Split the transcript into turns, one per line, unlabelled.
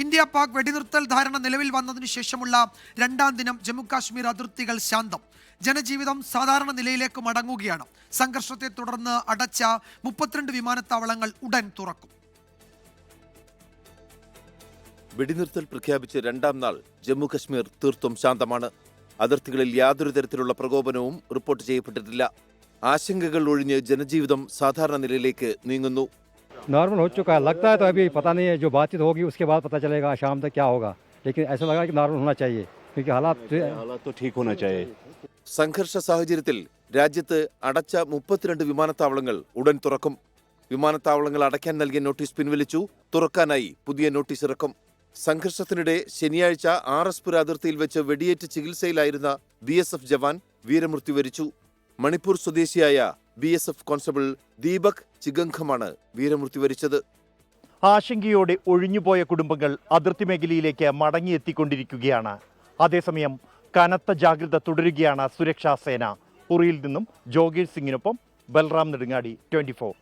India Pak വെടിനിർത്തൽ ധാരണ നിലവിൽ വന്നതിനു ശേഷമുള്ള രണ്ടാം ദിനം ജമ്മുകാശ്മീർ അതിർത്തികൾ ശാന്തം. ജനജീവിതം സാധാരണ നിലയിലേക്ക് മടങ്ങുകയാണ്. സംഘർഷത്തെ തുടർന്ന് അടച്ച 32 വിമാനത്താവളങ്ങൾ ഉടൻ തുറക്കും.
വെടിനിർത്തൽ പ്രഖ്യാപിച്ച് രണ്ടാം നാൾ ജമ്മുകശ്മീർ തീർത്തും ശാന്തമാണ്. അതിർത്തികളിൽ യാതൊരു തരത്തിലുള്ള പ്രകോപനവും റിപ്പോർട്ട് ചെയ്യപ്പെട്ടിട്ടില്ല. ആശങ്കകൾ ഒഴിഞ്ഞ് ജനജീവിതം സാധാരണ നിലയിലേക്ക് നീങ്ങുന്നു.
नॉर्मल हो चुका है, लगता है तो अभी पता नहीं है, जो बातचीत होगी उसके बाद पता चलेगा शाम तक क्या होगा, लेकिन ऐसा लगा कि नॉर्मल होना चाहिए क्योंकि हालात
तो ठीक होना चाहिए.
സംഘർഷ സാഹചര്യത്തിൽ രാജ്യത്ത് അടച്ച 32 വിമാനത്താവളങ്ങൾ ഉടൻ തുറക്കും. വിമാനത്താവളങ്ങൾ അടയ്ക്കാൻ നൽകിയ നോട്ടീസ് പിൻവലിച്ചു. തുറക്കാനായി പുതിയ നോട്ടീസ് ഇറക്കും. സംഘർഷത്തിനിടെ ശനിയാഴ്ച ആർഎസ്പുര അതിർത്തിയിൽ വെച്ച് വെടിയേറ്റ് ചികിത്സയിലായിരുന്ന BSF ജവാൻ വീരമൃത്യു വരിച്ചു. മണിപ്പൂർ സ്വദേശിയായ BSF കോൺസ്റ്റബിൾ ദീപക് ചിഗംഖമാണ് വീരമൃത്യു വരിച്ചത്.
ആശങ്കയോടെ ഒഴിഞ്ഞുപോയ കുടുംബങ്ങൾ അതിർത്തി മേഖലയിലേക്ക് മടങ്ങിയെത്തിക്കൊണ്ടിരിക്കുകയാണ്. അതേസമയം കനത്ത ജാഗ്രത തുടരുകയാണ് സുരക്ഷാ സേന. ഉറിയിൽ നിന്നും ജോഗേഷ് സിംഗിനൊപ്പം ബൽറാം നെടുങ്ങാടി, 24.